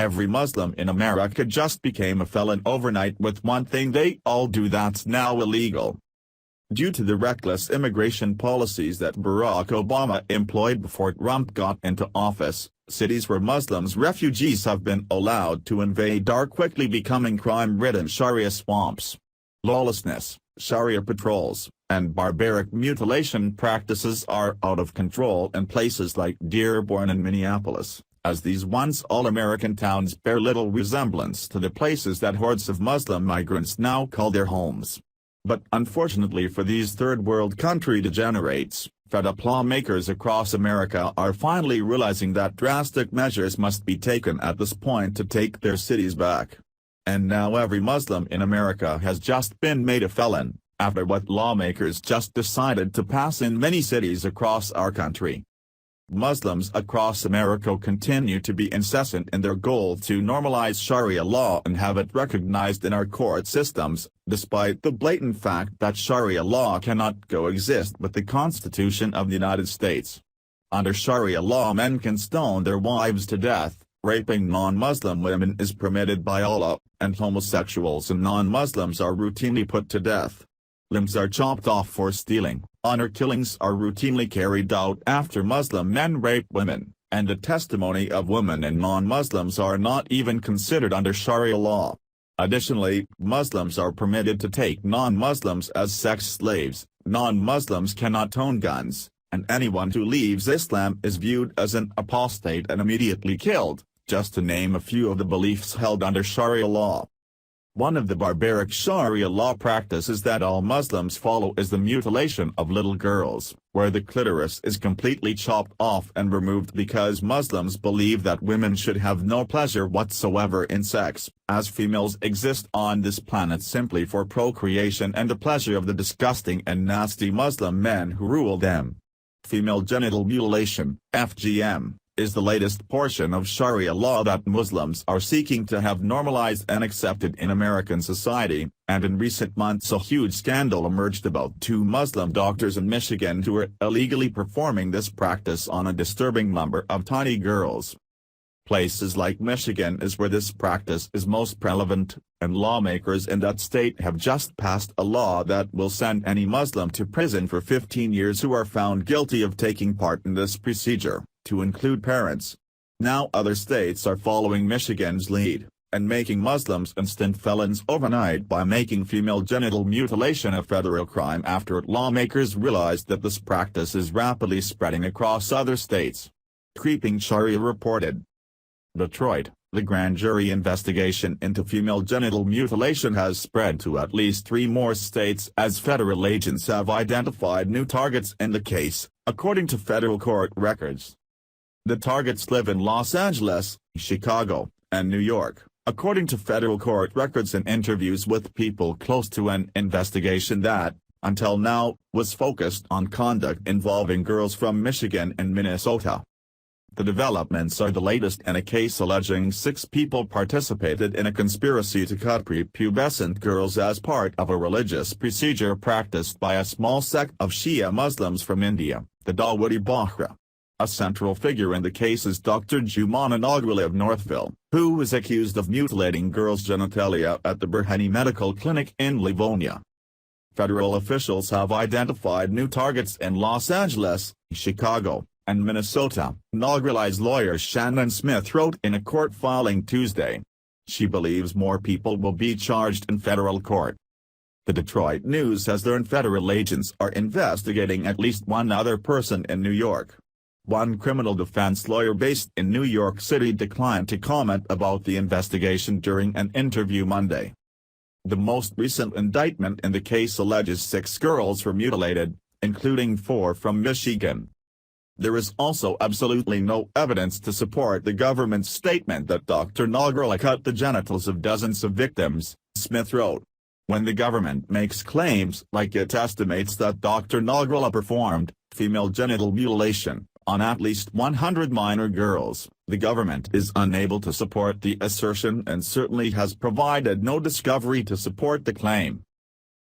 every Muslim in America just became a felon overnight with one thing they all do that's now illegal. Due to the reckless immigration policies that Barack Obama employed before Trump got into office, cities where Muslims refugees have been allowed to invade are quickly becoming crime-ridden Sharia swamps. Lawlessness, Sharia patrols, and barbaric mutilation practices are out of control in places like Dearborn and Minneapolis, as these once all-American towns bear little resemblance to the places that hordes of Muslim migrants now call their homes. But unfortunately for these third-world country degenerates, fed-up lawmakers across America are finally realizing that drastic measures must be taken at this point to take their cities back. And now every Muslim in America has just been made a felon, after what lawmakers just decided to pass in many cities across our country. Muslims across America continue to be incessant in their goal to normalize Sharia law and have it recognized in our court systems, despite the blatant fact that Sharia law cannot coexist with the Constitution of the United States. Under Sharia law, men can stone their wives to death, raping non-Muslim women is permitted by Allah, and homosexuals and non-Muslims are routinely put to death. Limbs are chopped off for stealing, honor killings are routinely carried out after Muslim men rape women, and the testimony of women and non-Muslims are not even considered under Sharia law. Additionally, Muslims are permitted to take non-Muslims as sex slaves, non-Muslims cannot own guns, and anyone who leaves Islam is viewed as an apostate and immediately killed, just to name a few of the beliefs held under Sharia law. One of the barbaric Sharia law practices that all Muslims follow is the mutilation of little girls, where the clitoris is completely chopped off and removed because Muslims believe that women should have no pleasure whatsoever in sex, as females exist on this planet simply for procreation and the pleasure of the disgusting and nasty Muslim men who rule them. Female genital mutilation, FGM, is the latest portion of Sharia law that Muslims are seeking to have normalized and accepted in American society, and in recent months a huge scandal emerged about two Muslim doctors in Michigan who were illegally performing this practice on a disturbing number of tiny girls. Places like Michigan is where this practice is most prevalent, and lawmakers in that state have just passed a law that will send any Muslim to prison for 15 years who are found guilty of taking part in this procedure, to include parents. Now other states are following Michigan's lead, and making Muslims instant felons overnight by making female genital mutilation a federal crime after lawmakers realized that this practice is rapidly spreading across other states. Creeping Sharia reported. Detroit, the grand jury investigation into female genital mutilation has spread to at least 3 more states as federal agents have identified new targets in the case, according to federal court records. The targets live in Los Angeles, Chicago, and New York, according to federal court records and interviews with people close to an investigation that, until now, was focused on conduct involving girls from Michigan and Minnesota. The developments are the latest in a case alleging 6 people participated in a conspiracy to cut prepubescent girls as part of a religious procedure practiced by a small sect of Shia Muslims from India, the Dawoodi Bohra. A central figure in the case is Dr. Jumana Nagrali of Northville, who was accused of mutilating girls' genitalia at the Burhani Medical Clinic in Livonia. Federal officials have identified new targets in Los Angeles, Chicago, and Minnesota, Nagrali's lawyer Shannon Smith wrote in a court filing Tuesday. She believes more people will be charged in federal court. The Detroit News has learned federal agents are investigating at least one other person in New York. One criminal defense lawyer based in New York City declined to comment about the investigation during an interview Monday. The most recent indictment in the case alleges 6 girls were mutilated, including 4 from Michigan. There is also absolutely no evidence to support the government's statement that Dr. Nagrali cut the genitals of dozens of victims, Smith wrote. When the government makes claims like it estimates that Dr. Nagrali performed female genital mutilation on at least 100 minor girls, the government is unable to support the assertion and certainly has provided no discovery to support the claim.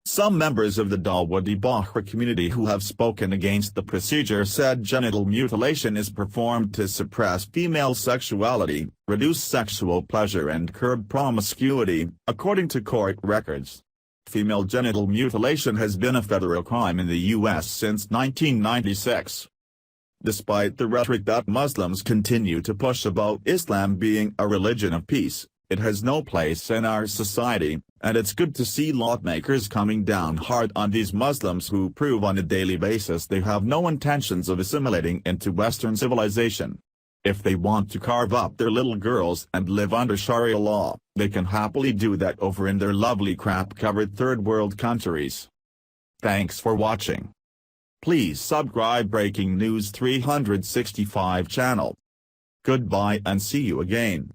Some members of the Dawoodi Bohra community who have spoken against the procedure said genital mutilation is performed to suppress female sexuality, reduce sexual pleasure and curb promiscuity, according to court records. Female genital mutilation has been a federal crime in the U.S. since 1996. Despite the rhetoric that Muslims continue to push about Islam being a religion of peace, it has no place in our society, and it's good to see lawmakers coming down hard on these Muslims who prove on a daily basis they have no intentions of assimilating into Western civilization. If they want to carve up their little girls and live under Sharia law, they can happily do that over in their lovely crap-covered third-world countries. Thanks for watching. Please subscribe Breaking News 365 channel. Goodbye and see you again.